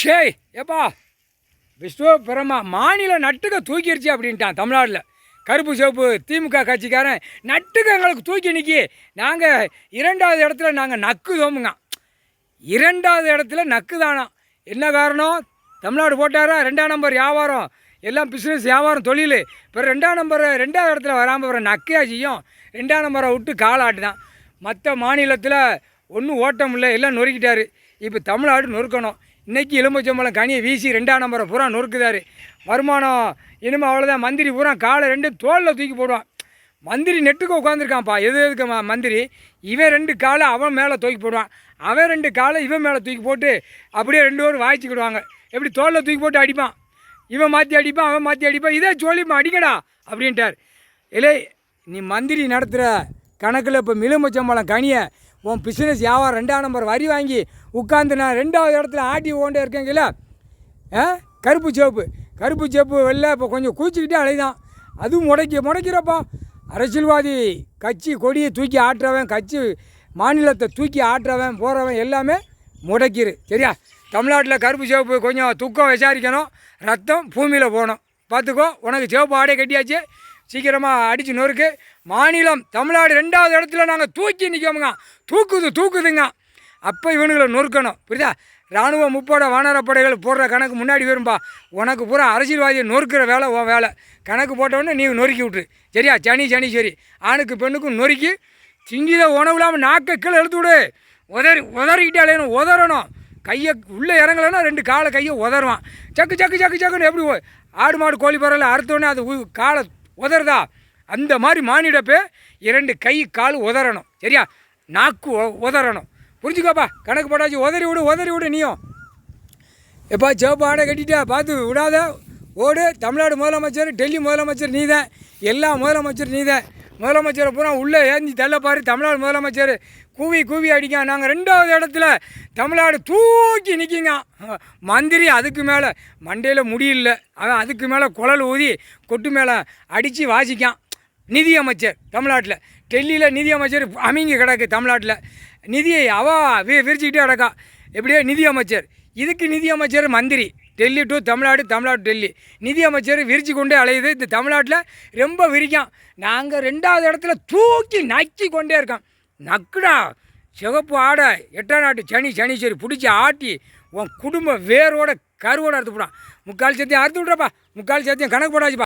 ஷேய் ஏப்பா விஸ்வ பிரமா மாநில நட்டுக்க தூக்கிடுச்சு அப்படின்ட்டான் தமிழ்நாட்டில். கருப்பு சிவப்பு திமுக கட்சிக்காரன் நட்டுக்க எங்களுக்கு தூக்கி நிற்கி நாங்கள் 2வது இடத்துல நாங்கள் நக்கு தோமுங்க. 2வது இடத்துல நக்கு தானா? என்ன காரணம்? தமிழ்நாடு போட்டாரா 2ஆம் நம்பர் வியாபாரம், எல்லாம் பிஸ்னஸ் வியாபாரம் தொழில். இப்போ 2வது இடத்துல வராமல் வர நக்கையா செய்யும். 2ஆம் நம்பரை விட்டு காலாட்டு தான். மற்ற மாநிலத்தில் ஒன்றும் ஓட்டம் இல்லை, எல்லாம் நொறுக்கிட்டார். இப்போ தமிழ்நாடு நொறுக்கணும். இன்றைக்கி எலும்பச்சம்பளம் கனியை வீசி 2ஆம் நம்பரை பூரா நொறுக்குதார். வருமானம் இனிமேல் அவ்வளோதான். மந்திரி பூரா காலை 2 தோளில் தூக்கி போடுவான். மந்திரி நெட்டுக்கு உட்காந்துருக்கான்ப்பா. எதுக்கு மந்திரி? இவன் 2 காலை அவன் மேலே தூக்கி போடுவான், அவன் 2 காலை இவன் மேலே தூக்கி போட்டு அப்படியே 2 பேரும் வாய்ச்சிக்கிடுவாங்க. எப்படி தோளில் தூக்கி போட்டு அடிப்பான். இவன் மாற்றி அடிப்பான், அவன் மாற்றி அடிப்பான். இதே சொல்லிமா அடிக்கடா அப்படின்ட்டார். இல்லை நீ மந்திரி நடத்துகிற கணக்கில் இப்போ எலும்பச்சம்பளம் கனியை உன் பிஸ்னஸ் வியாபாரம் 2ஆம் நம்பர் வரி வாங்கி உட்காந்து நான் 2வது இடத்துல ஆட்டி ஓண்டே இருக்கேங்கல்ல. கருப்பு சேப்பு வெளில இப்போ கொஞ்சம் கூச்சிக்கிட்டே அலைதான். அதுவும் முடைக்கிறப்பா. அரசியல்வாதி கட்சி கொடியை தூக்கி ஆட்டுறவன், கட்சி மாநிலத்தை தூக்கி ஆட்டுறவன் போகிறவன் எல்லாமே முடைக்கிறு. சரியா? தமிழ்நாட்டில் கருப்பு சிவப்பு கொஞ்சம் துக்கம் விசாரிக்கணும். ரத்தம் பூமியில் போகணும். பார்த்துக்கோ. உனக்கு சிவப்பு ஆடை கட்டியாச்சு, சீக்கிரமாக அடித்து நொறுக்கு. மாநிலம் தமிழ்நாடு 2வது இடத்துல நாங்கள் தூக்கி நிற்கோமுங்க. தூக்குதுங்க. அப்போ இவனுங்களை நொறுக்கணும். புரியுதா? இராணுவ முப்படை வானரப்படைகள் போடுற கணக்கு முன்னாடி வரும்பா. உனக்கு பூரா அரசியல்வாதியை நொறுக்கிற வேலை உன் வேலை. கணக்கு போட்டவுடனே நீ நொறுக்கி விட்ரு. சரியா? சனி சரி. ஆணுக்கு பெண்ணுக்கும் நொறுக்கி திங்கித உணவு இல்லாமல் நாக்கை கீழே எழுத்து விடு. உதறிக்கிட்டே உதறணும். கையை உள்ளே இறங்கலைன்னா 2 காலை கையை உதருவான். சக்குன்னு எப்படி ஆடு மாடு கோழி பறவைல அறுத்தோடனே அது காலை உதறதா? அந்த மாதிரி மானிடப்பே 2 கை கால் உதறணும். சரியா? நாக்கு உதறணும். புரிஞ்சுக்கோப்பா. கணக்கு போட்டாச்சு. உதறி விடு நீயும். எப்பா சிவப்பு ஆடை கட்டிட்டா பார்த்து விடாத ஓடு. தமிழ்நாடு முதலமைச்சர், டெல்லி முதலமைச்சர் நீ தான். எல்லா முதலமைச்சர் நீ தான். முதலமைச்சரை பூரா உள்ளே ஏந்தி தள்ளப்பாரு. தமிழ்நாடு முதலமைச்சர் கூவி அடிக்க. நாங்கள் 2வது இடத்துல தமிழ்நாடு தூக்கி நிற்கிங்க. மந்திரி அதுக்கு மேலே மண்டையில் முடியல, அவன் அதுக்கு மேலே குழல் ஊதி கொட்டு மேலே அடித்து வாசிக்கான். நிதியமைச்சர் தமிழ்நாட்டில், டெல்லியில் நிதியமைச்சர் அமைங்கி கிடக்கு. தமிழ்நாட்டில் நிதியை விரிச்சிக்கிட்டே கிடக்கா. எப்படியே நிதியமைச்சர், இதுக்கு நிதியமைச்சர் மந்திரி. டெல்லி டு தமிழ்நாடு, தமிழ்நாடு டெல்லி. நிதியமைச்சர் விரிச்சு கொண்டே அலையுது. இந்த தமிழ்நாட்டில் ரொம்ப விரிக்கும். நாங்கள் 2வது இடத்துல தூக்கி நக்கி கொண்டே இருக்கோம். நக்குடா சிவப்பு ஆடை 8ஆம் நாட்டு சனி பிடிச்சி ஆட்டி உன் குடும்ப வேரோட கருவோட அறுத்து போடான். 3/4 சத்தியம் அறுத்து விட்றப்பா. 3/4 சத்தியம் கணக்கு போடாச்சுப்பா.